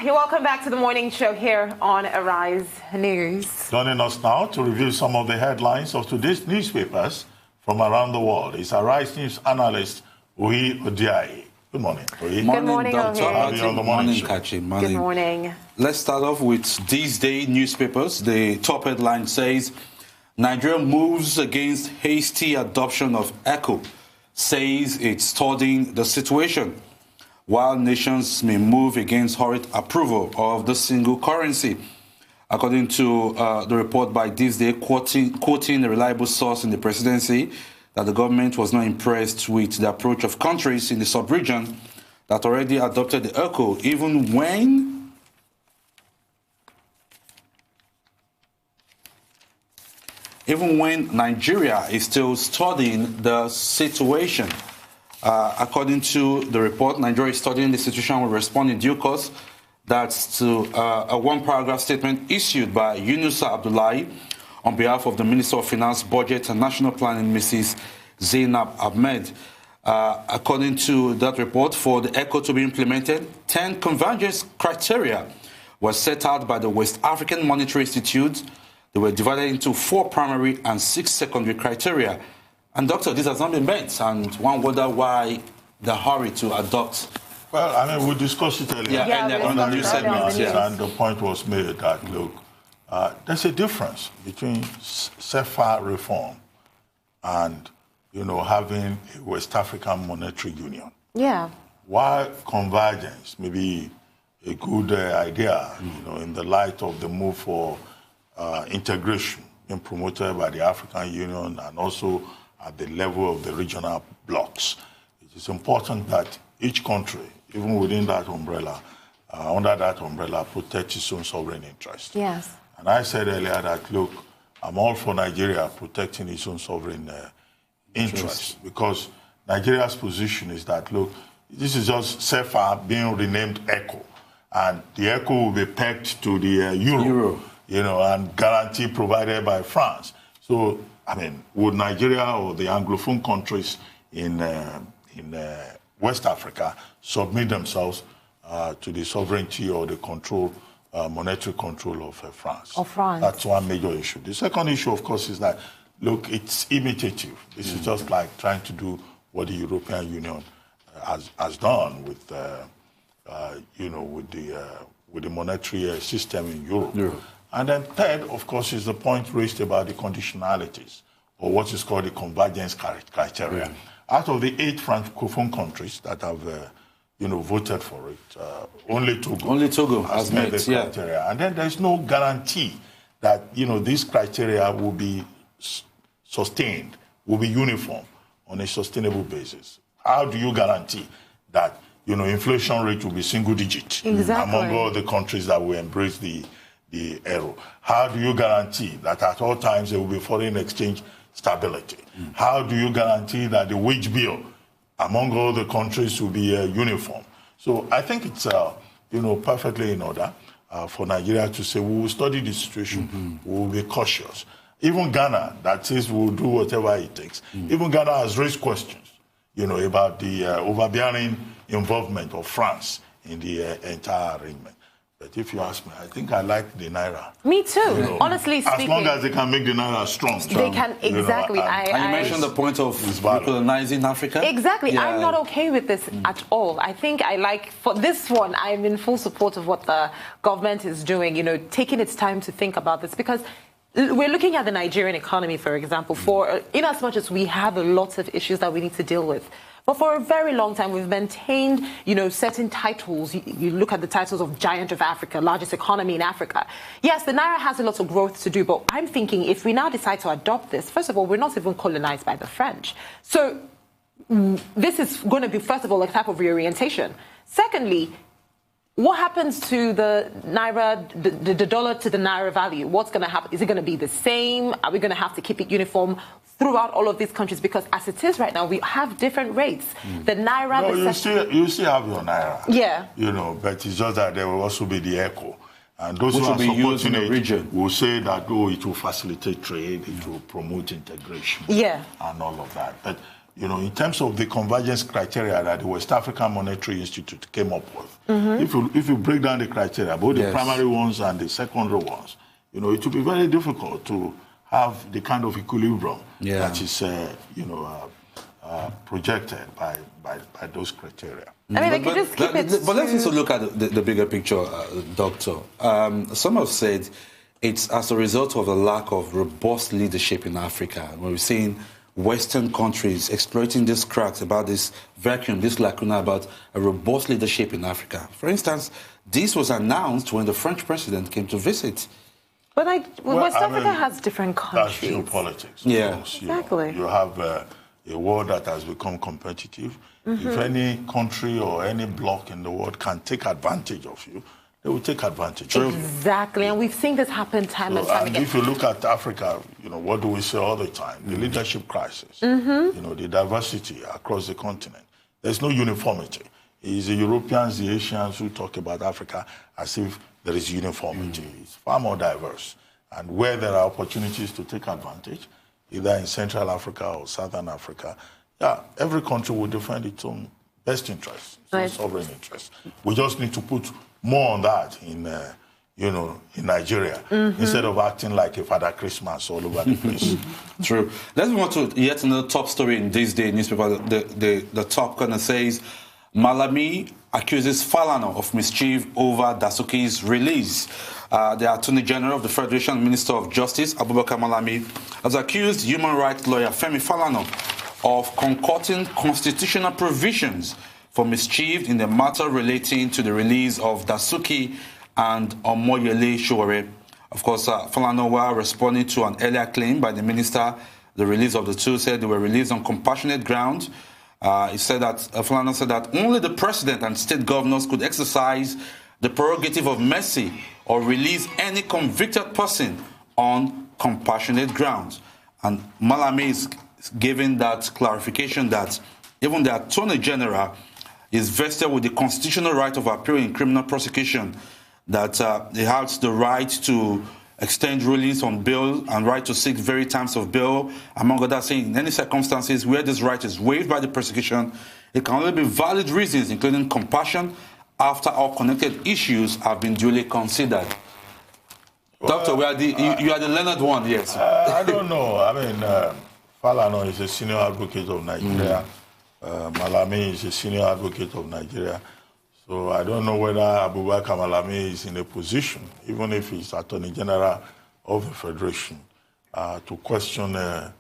You're welcome back to the morning show here on Arise News. Joining us now to review some of the headlines of today's newspapers from around the world is Arise News analyst Ohi Odiai. Good morning, Ohi. Good morning, Dr. Ohi. Good morning, Kachi. Good morning. Let's start off with these day newspapers. The top headline says, Nigeria moves against hasty adoption of ECO, says it's studying the situation, while nations may move against hurried approval of the single currency. According to the report by this day, quoting a reliable source in the presidency, that the government was not impressed with the approach of countries in the sub-region that already adopted the ECO, even when Nigeria is still studying the situation. According to the report, Nigeria is studying the situation and will respond in due course. That's to a one-paragraph statement issued by Yunusa Abdullahi on behalf of the Minister of Finance, Budget and National Planning, Mrs. Zainab Ahmed. According to that report, for the ECO to be implemented, 10 convergence criteria were set out by the West African Monetary Institute. They were divided into 4 primary and 6 secondary criteria. And, Doctor, this has not been met, and one wonder why the hurry to adopt. Well, I mean, we discussed it earlier. Earlier on the news segment. And the point was made that, look, there's a difference between CFA reform and, having a West African monetary union. Yeah. While convergence may be a good idea, in the light of the move for integration being promoted by the African Union and also at the level of the regional blocs, it is important that each country, even within that umbrella, under that umbrella, protects its own sovereign interest. Yes. And I said earlier that, look, I'm all for Nigeria protecting its own sovereign interest, because Nigeria's position is that, look, this is just CFA being renamed ECO, and the ECO will be pegged to the euro. And guarantee provided by France. So, I mean, would Nigeria or the Anglophone countries in West Africa submit themselves to the sovereignty or the control, monetary control of France? Of France. That's one major issue. The second issue, of course, is that, look, it's imitative. This is just like trying to do what the European Union has done with, with the monetary system in Europe. And then third, of course, is the point raised about the conditionalities, or what is called the convergence criteria. Out of the 8 Francophone countries that have, voted for it, only Togo has met the criteria. And then there's no guarantee that, these criteria will be sustained, will be uniform on a sustainable basis. How do you guarantee that, inflation rate will be single digit among all the countries that will embrace the euro? How do you guarantee that at all times there will be foreign exchange stability? How do you guarantee that the wage bill among all the countries will be uniform? So I think it's perfectly in order for Nigeria to say we will study the situation, we will be cautious. Even Ghana, that says we will do whatever it takes. Even Ghana has raised questions, about the overbearing involvement of France in the entire arrangement. But if you ask me, I think I like the Naira. Me too, honestly speaking. As long as they can make the Naira strong. They can, exactly. And you mentioned the point of colonizing Africa. Exactly. Yeah. I'm not okay with this at all. I think for this one, I'm in full support of what the government is doing, taking its time to think about this, because we're looking at the Nigerian economy, for example, in as much as we have a lot of issues that we need to deal with. But for a very long time, we've maintained, certain titles. You look at the titles of Giant of Africa, largest economy in Africa. Yes, the Naira has a lot of growth to do, but I'm thinking if we now decide to adopt this, first of all, we're not even colonized by the French. So this is going to be, first of all, a type of reorientation. Secondly, what happens to the Naira, the dollar to the Naira value? What's going to happen? Is it going to be the same? Are we going to have to keep it uniform throughout all of these countries? Because as it is right now, we have different rates. The Naira... No, you still have your Naira. Yeah. But it's just that there will also be the ECO. And those which who are will be used in supporting the region will say that, it will facilitate trade, it will promote integration, and all of that. But, you know, in terms of the convergence criteria that the West African Monetary Institute came up with, if you break down the criteria, both the primary ones and the secondary ones, you know, it will be very difficult to have the kind of equilibrium that is, you know, projected by those criteria. I mean, but let's also look at the bigger picture, Doctor. Some have said it's as a result of the lack of robust leadership in Africa. When we're seeing Western countries exploiting this cracks about this vacuum, this lacuna about a robust leadership in Africa. For instance, this was announced when the French president came to visit. But West Africa has different countries. That's geopolitics. Yeah, exactly. You have a world that has become competitive. If any country or any bloc in the world can take advantage of you, they will take advantage of you. Exactly, and we've seen this happen time and time again. If you look at Africa, you know, what do we say all the time? The leadership crisis, you know, the diversity across the continent. There's no uniformity. It's the Europeans, the Asians who talk about Africa as if there is uniformity. It's far more diverse. And where there are opportunities to take advantage, either in Central Africa or Southern Africa, every country will defend its own best interests, its sovereign interests. We just need to put more on that in, you know, in Nigeria, instead of acting like a Father Christmas all over the place. True. Let's move on to yet another top story in this day newspaper. The top corner says, Malami accuses Falana of mischief over Dasuki's release. The Attorney General of the Federation, Minister of Justice, Abubakar Malami, has accused human rights lawyer Femi Falana of concocting constitutional provisions for mischief in the matter relating to the release of Dasuki and Omoyele Sowore. Of course, Falana, while responding to an earlier claim by the minister, the release of the two, said they were released on compassionate grounds. He said that Falana said that only the president and state governors could exercise the prerogative of mercy or release any convicted person on compassionate grounds. And Malami is giving that clarification that even the Attorney General is vested with the constitutional right of appeal in criminal prosecution, that he has the right to extend rulings on bail and right to seek very terms of bail, among other things. In any circumstances where this right is waived by the prosecution, it can only be valid reasons, including compassion, after all connected issues have been duly considered. Well, Doctor, you are the learned one, yes. I don't know. I mean, Falana is a senior advocate of Nigeria. Malami is a senior advocate of Nigeria. So I don't know whether Abubakar Malami is in a position, even if he's Attorney General of the Federation, to question Femi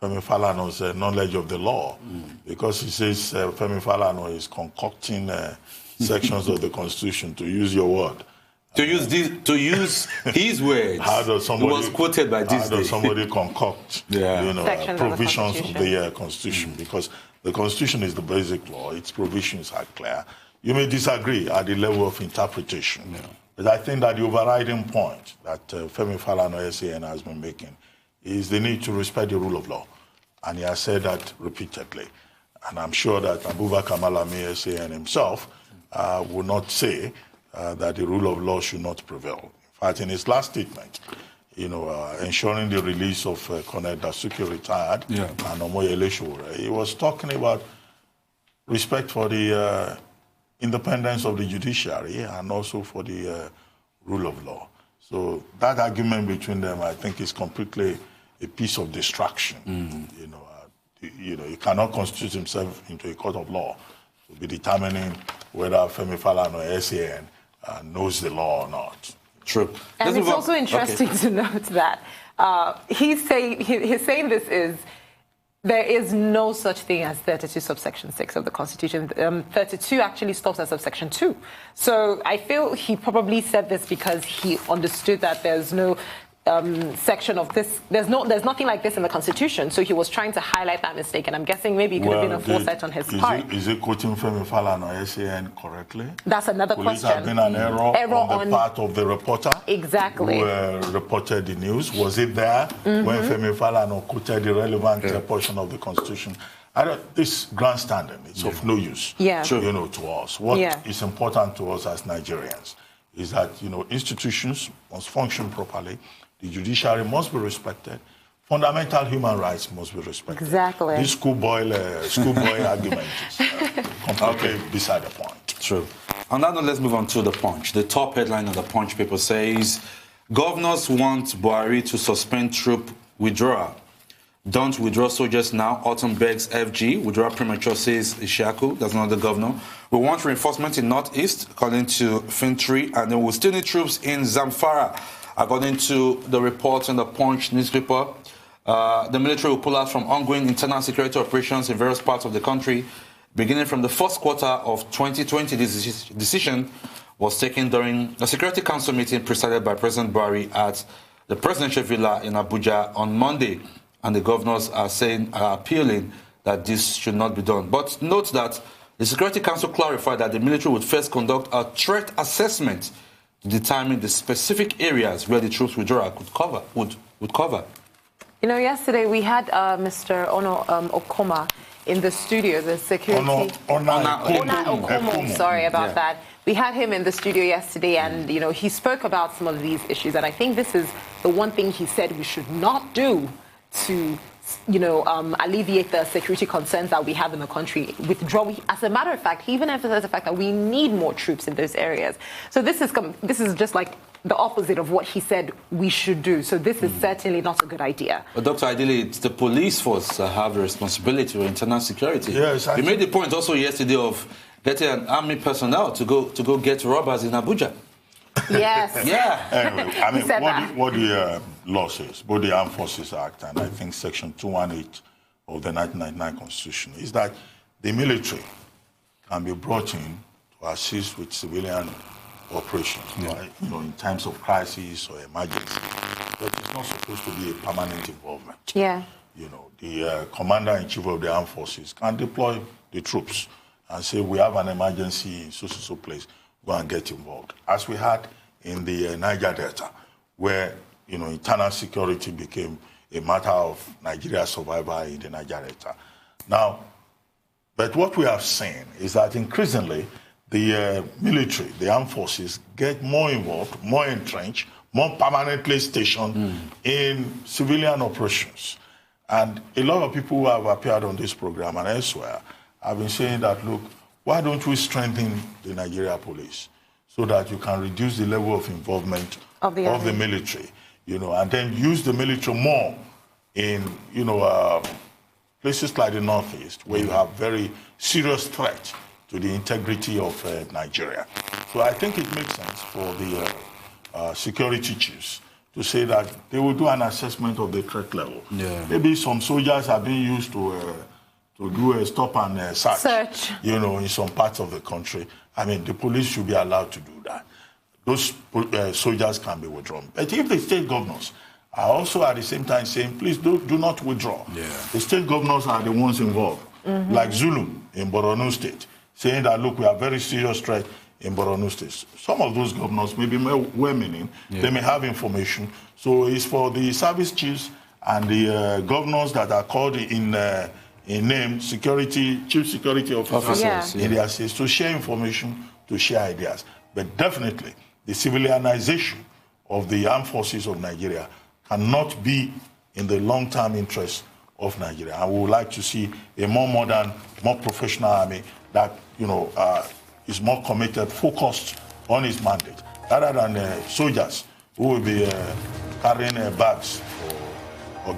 Falana's knowledge of the law, because he says Femi Falana is concocting sections of the Constitution, to use your word. To use his words. How does somebody, it was quoted by this how does somebody concoct provisions of the Constitution? Because the Constitution is the basic law. Its provisions are clear. You may disagree at the level of interpretation. But I think that the overriding point that Femi Falana SAN has been making is the need to respect the rule of law. And he has said that repeatedly. And I'm sure that Abubakar Malami SAN himself will not say that the rule of law should not prevail. In fact, in his last statement, you know, ensuring the release of Colonel Dasuki retired and Omoyele Sowore, he was talking about respect for the independence of the judiciary and also for the rule of law. So that argument between them, I think, is completely a piece of distraction. You know, he cannot constitute himself into a court of law to be determining whether Femi Falana or SAN knows the law or not. True. And it's also interesting to note that he's saying this is, there is no such thing as 32 subsection 6 of the Constitution. 32 actually stops at subsection 2. So I feel he probably said this because he understood that there's no section of this, there's nothing like this in the Constitution. So he was trying to highlight that mistake, and I'm guessing maybe it could have been a foresight on his part. Is it quoting Femi Falana or SAN correctly? That's another question. Could it have been an error on the part of the reporter? Exactly. Who reported the news? Was it there when Femi Falana quoted the relevant portion of the Constitution? This grandstanding, it's of no use, you know, to us. What is important to us as Nigerians is that, you know, institutions must function properly. The judiciary must be respected. fundamental human rights must be respected. Exactly. This schoolboy argument is completely beside the point. True. On that note, let's move on to The Punch. The top headline of The Punch paper says, governors want Buhari to suspend troop withdrawal. Don't withdraw soldiers now. Autumn begs FG. Withdraw premature, says Ishaku. That's another governor. We want reinforcement in Northeast, according to Fintry, and then we'll still need troops in Zamfara. According to the report in The Punch newspaper, the military will pull out from ongoing internal security operations in various parts of the country. Beginning from the first quarter of 2020, this decision was taken during a Security Council meeting presided by President Buhari at the Presidential Villa in Abuja on Monday. And the governors are appealing that this should not be done. But note that the Security Council clarified that the military would first conduct a threat assessment to determine the specific areas where the troops withdrawal would cover. You know, yesterday we had Mr. Ono Okoma in the studio, the security... Ona Okomo, sorry about that. We had him in the studio yesterday, and, you know, he spoke about some of these issues, and I think this is the one thing he said we should not do to, you know, alleviate the security concerns that we have in the country. Withdraw. As a matter of fact, he even emphasized the fact that we need more troops in those areas. So this is just like the opposite of what he said we should do. So this is certainly not a good idea. But Dr. Ideally, it's the police force that have the responsibility for internal security. Yes, you made the point also yesterday of getting an army personnel to go get robbers in Abuja. Yes. Yeah. Anyway, I mean, what the law says, both the Armed Forces Act and I think Section 218 of the 1999 Constitution, is that the military can be brought in to assist with civilian operations, right? You know, in times of crisis or emergency. But it's not supposed to be a permanent involvement. Yeah. You know, the commander-in-chief of the armed forces can deploy the troops and say, we have an emergency in so place, go and get involved. As we had in the Niger Delta, where, you know, internal security became a matter of Nigeria's survival in the Niger Delta. Now, but what we have seen is that increasingly the military, the armed forces, get more involved, more entrenched, more permanently stationed in civilian operations. And a lot of people who have appeared on this program and elsewhere have been saying that, look, why don't we strengthen the Nigeria police so that you can reduce the level of involvement of the military, you know, and then use the military more in, you know, places like the Northeast, where you have very serious threat to the integrity of Nigeria. So I think it makes sense for the security chiefs to say that they will do an assessment of the threat level. Yeah. Maybe some soldiers are being used to do a stop and search, you know, in some parts of the country. I mean, the police should be allowed to do that. Those soldiers can be withdrawn. But if the state governors are also at the same time saying, please do not withdraw. Yeah. The state governors are the ones involved, like Zulu in Borno State, saying that, look, we have very serious threat in Borno State. Some of those governors may be well-meaning. They may have information. So it's for the service chiefs and the governors that are called in name chief security officers in their states to share information, to share ideas. But definitely, the civilianization of the armed forces of Nigeria cannot be in the long-term interest of Nigeria. And we would like to see a more modern, more professional army that, you know, is more committed, focused on its mandate, rather than soldiers who will be carrying bags or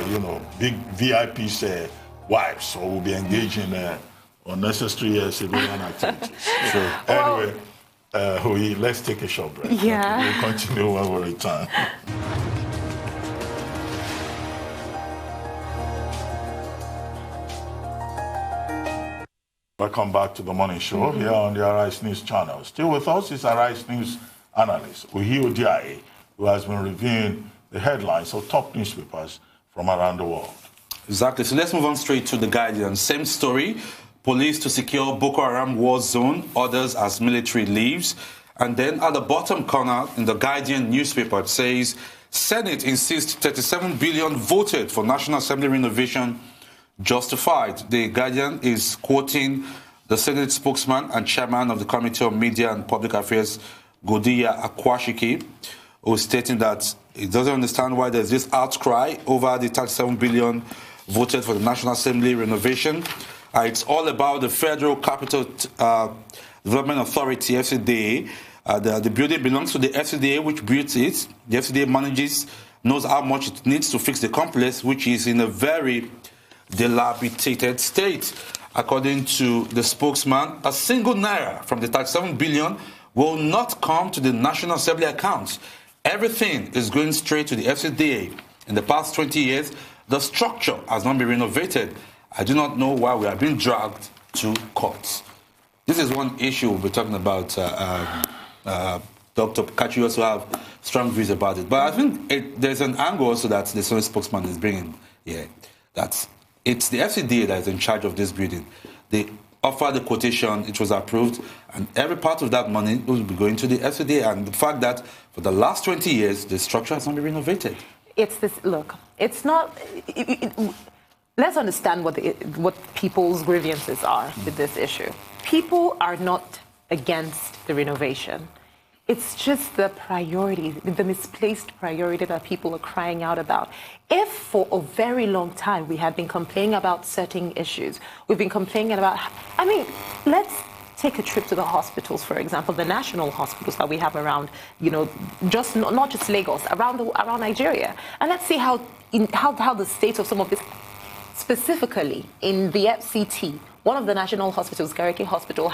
you know, big VIPs' wives, or will be engaged in unnecessary civilian activities. So anyway, let's take a short break. Yeah. We'll continue when we return. Welcome back to the Morning Show here on the Arise News channel. Still with us is Arise News analyst Ohi Odiai, who has been reviewing the headlines of top newspapers from around the world. Exactly. So let's move on straight to The Guardian. Same story. Police to secure Boko Haram war zone, orders as military leaves. And then at the bottom corner in The Guardian newspaper, it says, Senate insists 37 billion voted for National Assembly renovation justified. The Guardian is quoting the Senate spokesman and chairman of the Committee on Media and Public Affairs, Godiya Akwashiki, who is stating that he doesn't understand why there's this outcry over the 37 billion voted for the National Assembly renovation. It's all about the Federal Capital Development Authority, FCDA. The building belongs to the FCDA, which built it. The FCDA knows how much it needs to fix the complex, which is in a very dilapidated state. According to the spokesman, a single naira from the 37 billion will not come to the National Assembly accounts. Everything is going straight to the FCDA. In the past 20 years, the structure has not been renovated. I do not know why we are being dragged to courts. This is one issue we'll be talking about. Dr. Kachi also have strong views about it. But I think there's an angle also that the Senate spokesman is bringing here. That it's the FCDA that is in charge of this building. They offered the quotation, it was approved, and every part of that money will be going to the FCDA. And the fact that for the last 20 years, the structure has not been renovated. It's this, look, it's not... let's understand what people's grievances are with this issue. People are not against the renovation. It's just the priority, the misplaced priority that people are crying out about. If for a very long time we have been complaining about certain issues, we've been complaining about, I mean, let's take a trip to the hospitals, for example, the national hospitals that we have around, just not just Lagos, around Nigeria. And let's see how the state of some of this, specifically in the FCT, one of the national hospitals, Gariki Hospital,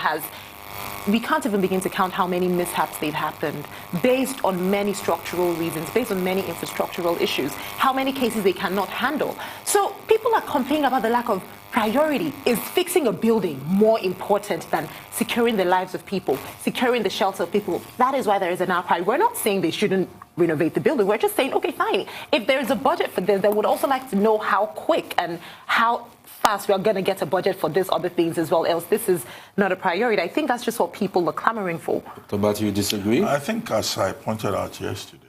we can't even begin to count how many mishaps they've happened based on many structural reasons, based on many infrastructural issues, how many cases they cannot handle. So people are complaining about the lack of priority. Is fixing a building more important than securing the lives of people, securing the shelter of people? That is why there is an outcry. We're not saying they shouldn't renovate the building. We're just saying, okay, fine. If there's a budget for this, they would also like to know how quick and how fast we are going to get a budget for these other things as well, else this is not a priority. I think that's just what people are clamoring for. Dr. Batu, you disagree? I think, as I pointed out yesterday,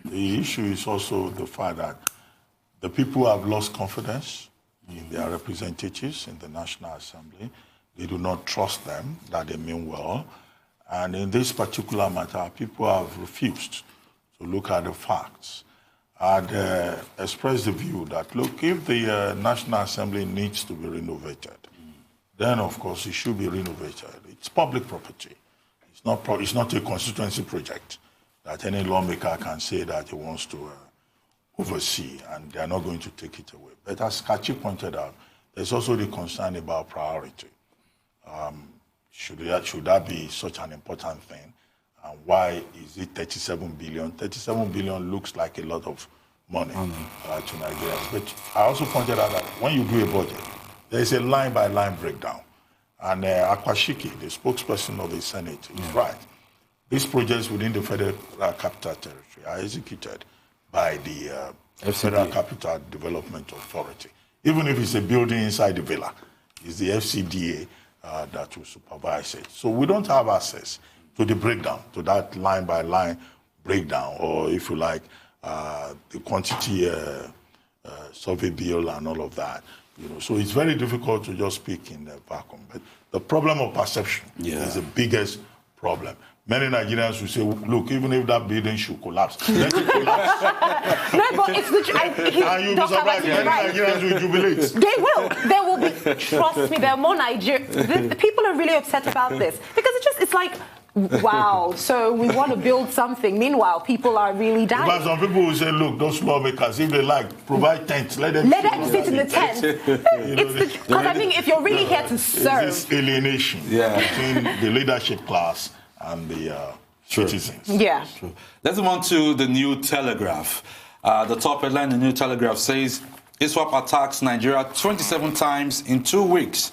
the issue is also the fact that the people have lost confidence in their representatives in the National Assembly. They do not trust them, that they mean well. And in this particular matter, people have refused to look at the facts. I'd expressed the view that, look, if the National Assembly needs to be renovated, then, of course, it should be renovated. It's public property. It's not a constituency project that any lawmaker can say that he wants to oversee, and they're not going to take it away. But as Kachi pointed out, there's also the concern about priority. Should that be such an important thing? And why is it 37 billion? 37 billion looks like a lot of money to Nigerians. But I also pointed out that when you do a budget, there is a line-by-line breakdown. And Akwashiki, the spokesperson of the Senate, is right. These projects within the Federal Capital Territory are executed by the Federal Capital Development Authority. Even if it's a building inside the villa, it's the FCDA that will supervise it. So we don't have access to the breakdown, to that line-by-line breakdown, or if you like, the quantity survey bill and all of that. So it's very difficult to just speak in a vacuum. But the problem of perception is the biggest problem. Many Nigerians will say, look, even if that building should collapse, let it collapse. No, but it's the truth. And you'll be surprised, many Nigerians will jubilate. They will. There will be, trust me, there are more Nigerians. The people are really upset about this. Because it's like, wow, so we want to build something. Meanwhile, people are really dying. But some people will say, look, those lawmakers, if they like, provide tents, let them sit in the tent. Because I think if you're really here to serve. It's this alienation between the leadership class and the citizens. Yeah. True. Let's move on to the New Telegraph. The top headline in the New Telegraph says, ISWAP attacks Nigeria 27 times in 2 weeks.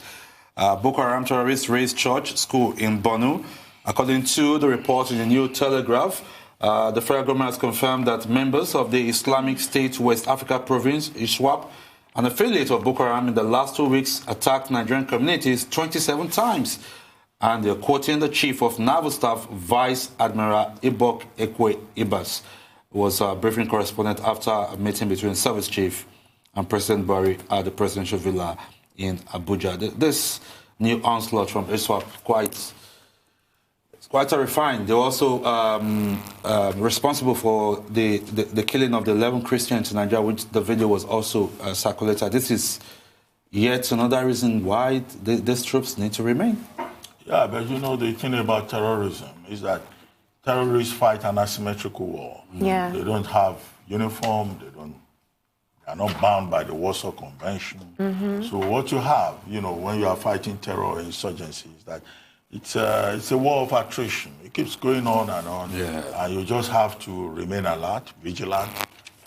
Boko Haram terrorists raised church, school in Borno. According to the report in the New Telegraph, the federal government has confirmed that members of the Islamic State West Africa Province, ISWAP, an affiliate of Boko Haram, in the last 2 weeks attacked Nigerian communities 27 times. And they're quoting the Chief of Naval Staff, Vice Admiral Ibok Ekwe Ibas, who was a briefing correspondent after a meeting between Service Chief and President Buhari at the presidential villa in Abuja. This new onslaught from ISWAP quite terrifying. They're also responsible for the killing of the 11 Christians in Nigeria, which the video was also circulated. This is yet another reason why these troops need to remain. Yeah, but you know, the thing about terrorism is that terrorists fight an asymmetrical war. Yeah. They don't have uniform, they are not bound by the Warsaw Convention. So what you have, you know, when you are fighting terror or insurgency is that it's a war of attrition. It keeps going on, and you just have to remain alert, vigilant,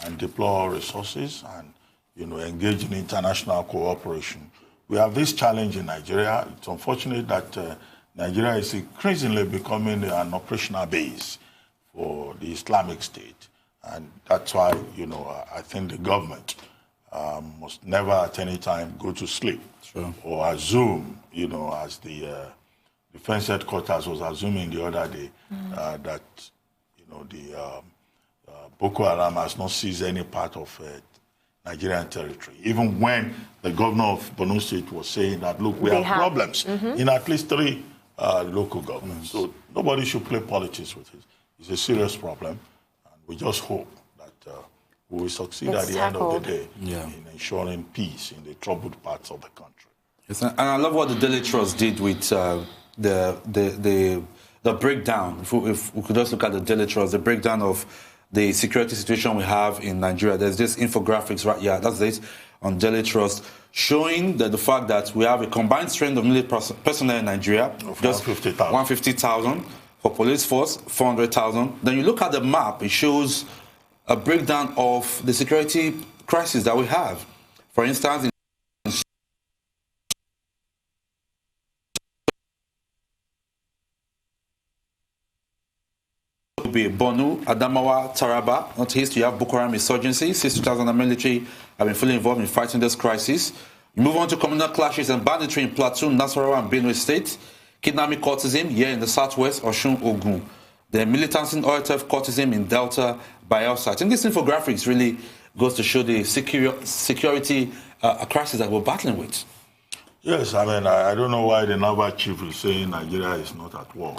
and deploy resources and, you know, engage in international cooperation. We have this challenge in Nigeria. It's unfortunate that Nigeria is increasingly becoming an operational base for the Islamic State. And that's why, you know, I think the government must never at any time go to sleep or assume, you know, as the Defense Headquarters was assuming the other day, that, you know, the Boko Haram has not seized any part of Nigerian territory. Even when the governor of Borno State was saying that, look, we have problems in at least 3 local governments. So nobody should play politics with it. It's a serious problem. We just hope that we will succeed at the end of the day in ensuring peace in the troubled parts of the country. Yes, and I love what the Daily Trust did with the breakdown. If we could just look at the Daily Trust, the breakdown of the security situation we have in Nigeria. There's this infographics right here, that's it, on Daily Trust, showing that the fact that we have a combined strength of military personnel in Nigeria, of just 150,000. For police force, 400,000. Then you look at the map, it shows a breakdown of the security crisis that we have. For instance, in Borno, Adamawa, Taraba, northeast, you have Boko Haram insurgency. Since 2000, the military have been fully involved in fighting this crisis. You move on to communal clashes and banditry in Plateau, Nasarawa, and Benue State. Kidnapping cultism here in the southwest, Osun, Ogun. The militancy oil theft cultism in Delta, Bayelsa. I think this infographics really goes to show the security crisis that we're battling with. Yes, I mean, I don't know why the Naval chief is saying Nigeria is not at war.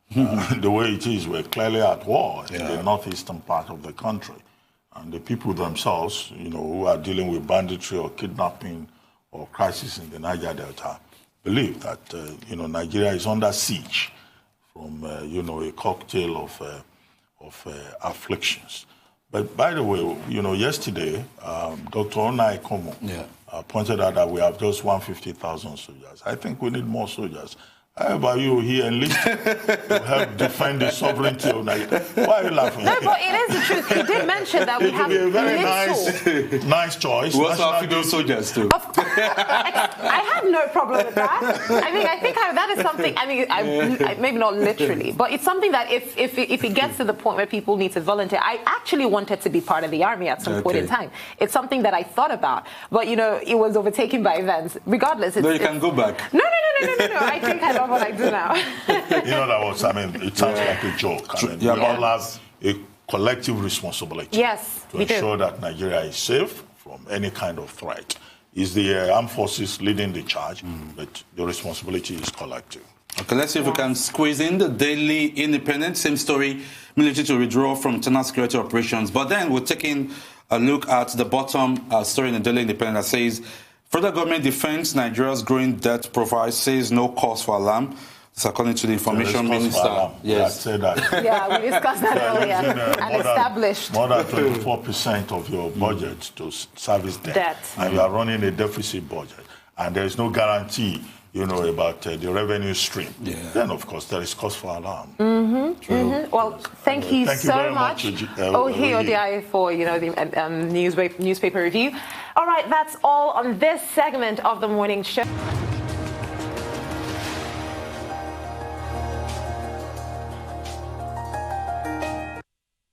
The way it is, we're clearly at war in the northeastern part of the country. And the people themselves, you know, who are dealing with banditry or kidnapping or crisis in the Niger Delta, believe that, you know, Nigeria is under siege from, you know, a cocktail of afflictions. But by the way, you know, yesterday, Dr. Onai Komo pointed out that we have just 150,000 soldiers. I think we need more soldiers. How about you here enlisted to help defend the sovereignty of Nigeria? Why are you laughing? No, but it is the truth. He did mention that we have a very nice choice. We also have female soldiers too. I have no problem with that. I think that is something. I maybe not literally, but it's something that if it gets to the point where people need to volunteer, I actually wanted to be part of the army at some point in time. It's something that I thought about, but you know, it was overtaken by events. Regardless, no, you can go back. No. I think I love what I do now. You know, that was, I mean, it sounds like a joke. I mean, we all have a collective responsibility to ensure that Nigeria is safe from any kind of threat. It's the armed forces leading the charge, but the responsibility is collective. Okay, let's see if we can squeeze in the Daily Independent. Same story, military to withdraw from internal security operations. But then we're taking a look at the bottom story in the Daily Independent that says, federal government defends Nigeria's growing debt profile, says no cause for alarm. It's according to the information minister. Yes, said that. Yeah, we discussed that earlier and established. More than 24% of your budget to service debt. And you are running a deficit budget. And there is no guarantee, you know, about the revenue stream. Then, of course, there is cause for alarm. Well, thank you so much, Ohi Odiai, for, you know, the newspaper review. All right, that's all on this segment of the morning show.